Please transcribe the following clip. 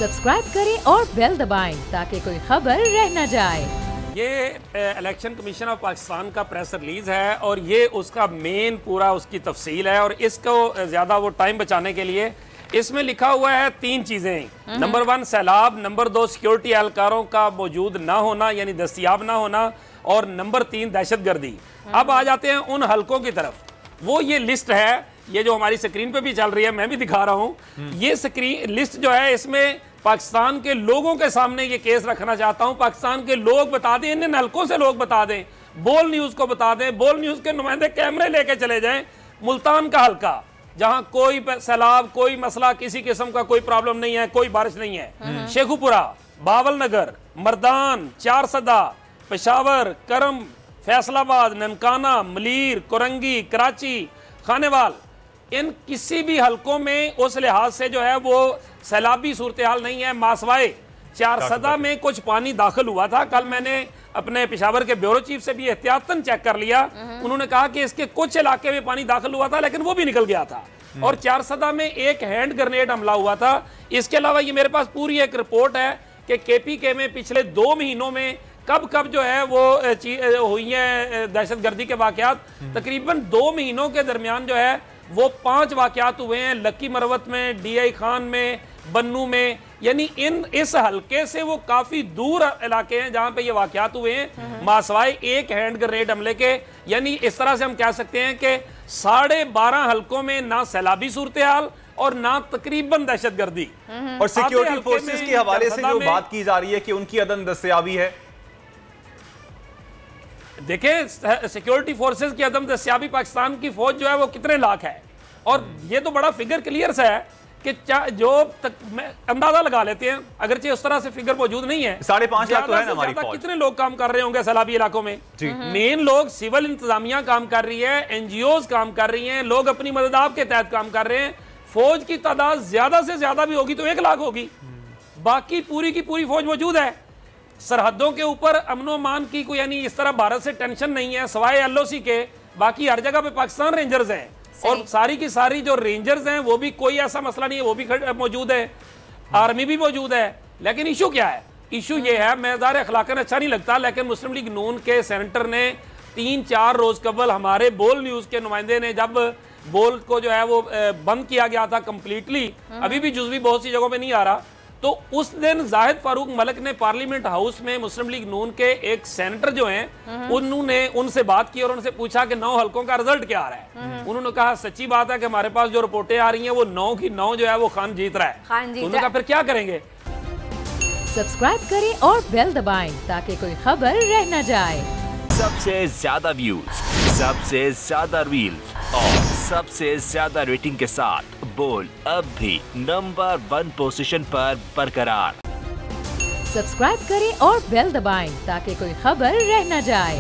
Subscribe करें और bell दबाएं ताकि कोई खबर रह न जाए। ये इलेक्शन कमीशन ऑफ पाकिस्तान का प्रेस रिलीज है और ये उसका मेन पूरा उसकी तफसील है। और इसको ज़्यादा वो टाइम बचाने के लिए इसमें लिखा हुआ है 3 चीज़ें। नंबर 1 सैलाब, नंबर 2 सिक्योरिटी एहलकारों का मौजूद ना होना यानी दस्तियाब ना होना, और नंबर 3 दहशतगर्दी। अब आ जाते हैं उन हलकों की तरफ। वो ये लिस्ट है, ये जो हमारी स्क्रीन पे भी चल रही है, मैं भी दिखा रहा हूँ। ये स्क्रीन लिस्ट जो है, इसमें पाकिस्तान के लोगों के सामने ये केस रखना चाहता हूं। पाकिस्तान के लोग बता दें, इन हलकों से लोग बता दें, बोल न्यूज को बता दें, बोल न्यूज के नुमाइंदे कैमरे लेके चले जाएं। मुल्तान का हलका, जहां कोई सैलाब, कोई मसला, किसी किस्म का कोई प्रॉब्लम नहीं है, कोई बारिश नहीं है। शेखुपुरा, बावल नगर, मर्दान, चारसदा, पेशावर, करम, फैसलाबाद, ननकाना, मलीर, कोरंगी, कराची, खानेवाल, इन किसी भी हलकों में उस लिहाज से जो है वो सैलाबी सूरत हाल नहीं है। मासवाए, चारसदा में कुछ पानी दाखिल हुआ था। कल मैंने अपने पेशावर के ब्यूरो चीफ से भी एहतियातन चेक कर लिया। उन्होंने कहा कि इसके कुछ इलाके में पानी दाखिल हुआ था लेकिन वो भी निकल गया था। और चारसदा में एक हैंड ग्रेनेड हमला हुआ था। इसके अलावा ये मेरे पास पूरी एक रिपोर्ट है कि KPK में पिछले 2 महीनों में कब कब जो है वो हुई है दहशतगर्दी के वाकयात। तकरीबन 2 महीनों के दरमियान जो है वो 5 वाकयात हुए हैं। लक्की मरवत में, DI खान में, बन्नू में, यानी इस हलके से वो काफी दूर इलाके हैं जहां पे ये वाकयात हुए हैं। मासवाए एक हैंड ग्रेनेड हमले के, यानी इस तरह से हम कह सकते हैं कि 12.5 हलकों में ना सैलाबी सूरत हाल और ना तकरीबन दहशतगर्दी। और सिक्योरिटी फोर्सेस के हवाले से जो बात की जा रही है कि उनकी अदम दस्तयाबी है, देखें सिक्योरिटी फोर्सेस की अदम दस्तियाबी, पाकिस्तान की फौज जो है वो कितने लाख है। और ये तो बड़ा फिगर क्लियर सा है कि जो तक अंदाजा लगा लेते हैं, अगरचे उस तरह से फिगर मौजूद नहीं है। 5.5 लाख तो है ना हमारी फौज। कितने लोग काम कर रहे होंगे सैलाबी इलाकों में? मेन लोग सिविल इंतजामिया काम कर रही है, NGOs काम कर रही हैं, लोग अपनी मदद आपके तहत काम कर रहे हैं। फौज की तादाद ज्यादा से ज्यादा भी होगी तो 1 लाख होगी। बाकी पूरी की पूरी फौज मौजूद है। सरहदों के ऊपर अमनो मान की कोई यानी इस तरह भारत से टेंशन नहीं है सवाए LOC के। बाकी हर जगह पे पाकिस्तान रेंजर्स हैं और सारी की सारी जो रेंजर्स हैं वो भी कोई ऐसा मसला नहीं है, वो भी मौजूद है, आर्मी भी मौजूद है। लेकिन इशू क्या है? इशू ये है, मेज़ार अखलाकन अच्छा नहीं लगता, लेकिन मुस्लिम लीग नून के सेनेटर ने 3-4 रोज कबल हमारे बोल न्यूज के नुमाइंदे ने, जब बोल को जो है वो बंद किया गया था कंप्लीटली, अभी भी जुज़वी बहुत सी जगहों पे नहीं आ रहा, तो उस दिन जाहिद फारूक मलिक ने पार्लियामेंट हाउस में मुस्लिम लीग नून के एक सेनेटर जो हैं उन्होंने उनसे बात की और उनसे पूछा कि 9 हलकों का रिजल्ट क्या आ रहा है। उन्होंने कहा सच्ची बात है कि हमारे पास जो रिपोर्टें आ रही हैं वो 9 की 9 जो है वो खान जीत रहा है। उन्होंने कहा फिर क्या करेंगे? सब्सक्राइब करें और बेल दबाएं ताकि कोई खबर रह न जाए। सबसे ज्यादा व्यूज, सबसे ज्यादा रील्स और सबसे ज्यादा रेटिंग के साथ बोल अब भी नंबर 1 पोजीशन पर बरकरार। सब्सक्राइब करें और बेल दबाएं ताकि कोई खबर रह न जाए।